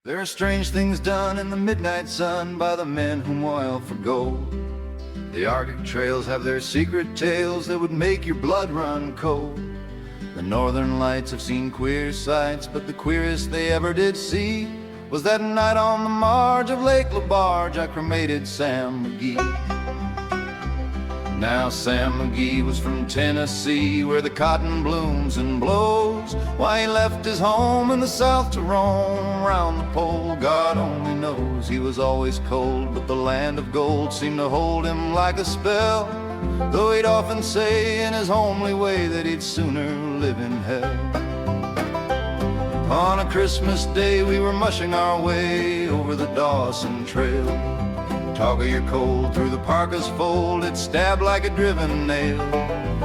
There are strange things done in the midnight sun by the men who moil for gold. The Arctic trails have their secret tales that would make your blood run cold. The northern lights have seen queer sights, but the queerest they ever did see was that night on the marge of Lake LaBarge I cremated Sam McGee. Now Sam McGee was from Tennessee, where the cotton blooms and blows. Why he left his home in the south to roam round the pole, God only knows. He was always cold, but the land of gold seemed to hold him like a spell, though he'd often say in his homely way that he'd sooner live in hell. On a Christmas day we were mushing our way over the Dawson Trail. Talk of your cold through the parka's fold, it stabbed like a driven nail.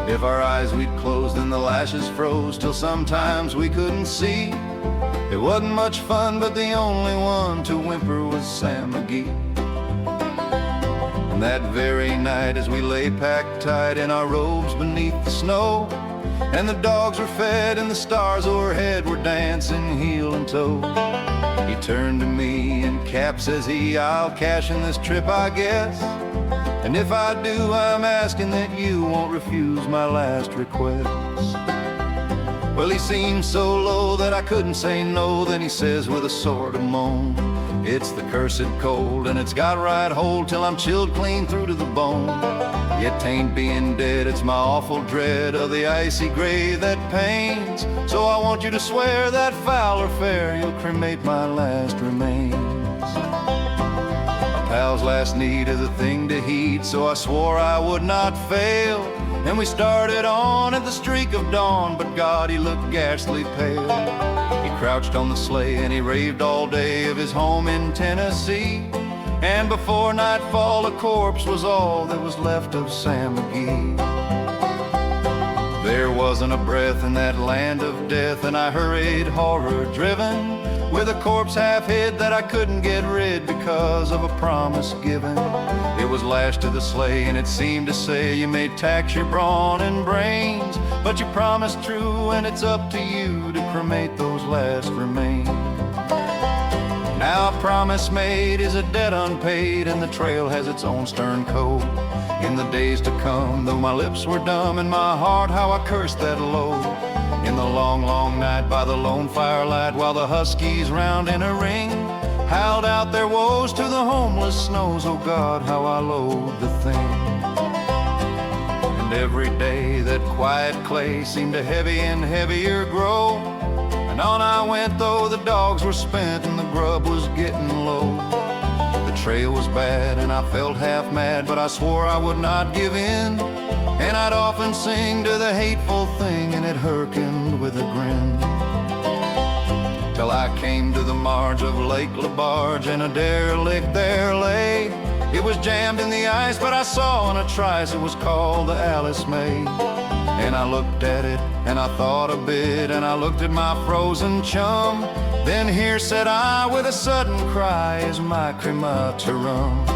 If our eyes we'd closed, then the lashes froze till sometimes we couldn't see. It wasn't much fun, but the only one to whimper was Sam McGee. And that very night, as we lay packed tight in our robes beneath the snow, and the dogs were fed and the stars overhead were dancing heel and toe, he turned to me and Cap, says he, I'll cash in this trip, I guess. And if I do, I'm asking that you won't refuse my last request. Well, he seemed so low that I couldn't say no. Then he says with a sort of moan, it's the cursed cold, and it's got right hold till I'm chilled clean through to the bone. Yet 'tain't being dead, it's my awful dread of the icy grave that pains. So I want you to swear that foul or fair, you'll cremate my last remains. My pal's last need is a thing to heed, so I swore I would not fail. And we started on at the streak of dawn, but God, he looked ghastly pale. He crouched on the sleigh and he raved all day of his home in Tennessee. And before nightfall, a corpse was all that was left of Sam McGee. There wasn't a breath in that land of death, and I hurried horror-driven, with a corpse half hid that I couldn't get rid because of a promise given. It was lashed to the sleigh and it seemed to say, you may tax your brawn and brains, but you promised true, and it's up to you to cremate those last remains. Now a promise made is a debt unpaid, and the trail has its own stern code. In the days to come, though my lips were dumb and my heart, how I cursed that load. In the long, long night by the lone firelight, while the huskies round in a ring howled out their woes to the homeless snows, oh God, how I loathed the thing. And every day that quiet clay seemed to heavy and heavier grow, and on I went though the dogs were spent and the grub was getting low. The trail was bad and I felt half mad, but I swore I would not give in. And I'd often sing to the hateful thing, and it hearkened with a grin. Till I came to the marge of Lake LaBarge, and a derelict there lay. It was jammed in the ice, but I saw on a trice it was called the Alice May. And I looked at it, and I thought a bit, and I looked at my frozen chum. Then here said I, with a sudden cry, is my crematorium.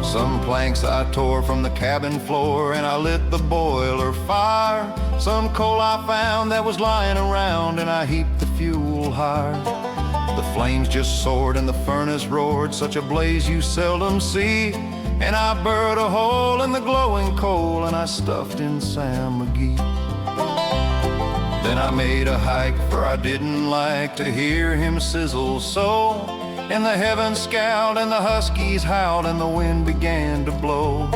Some planks I tore from the cabin floor, and I lit the boiler fire. Some coal I found that was lying around, and I heaped the fuel higher. The flames just soared and the furnace roared, such a blaze you seldom see. And I burrowed a hole in the glowing coal, and I stuffed in Sam McGee. Then I made a hike, for I didn't like to hear him sizzle so. And the heavens scowled and the huskies howled and the wind began to blow.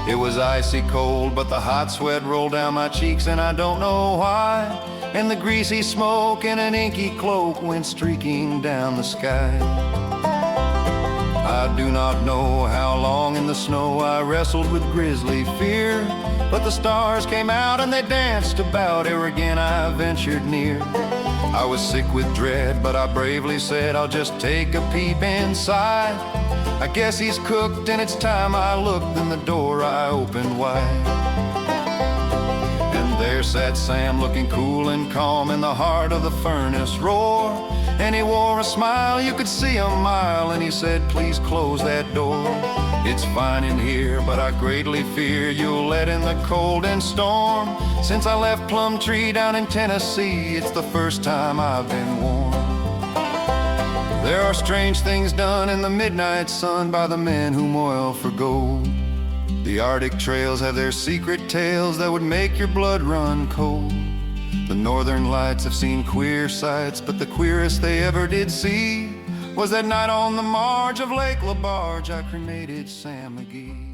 It was icy cold, but the hot sweat rolled down my cheeks, and I don't know why. And the greasy smoke in an inky cloak went streaking down the sky. I do not know how long in the snow I wrestled with grisly fear, but the stars came out and they danced about ere again I ventured near. I was sick with dread, but I bravely said, I'll just take a peep inside. I guess he's cooked and it's time I looked, then the door I opened wide. And there sat Sam looking cool and calm in the heart of the furnace roar. And he wore a smile you could see a mile, and he said, please close that door. It's fine in here, but I greatly fear you'll let in the cold and storm. Since I left Plum Tree down in Tennessee, it's the first time I've been warm. There are strange things done in the midnight sun by the men who moil for gold. The Arctic trails have their secret tales that would make your blood run cold. The northern lights have seen queer sights, but the queerest they ever did see was that night on the marge of Lake LaBarge I cremated Sam McGee.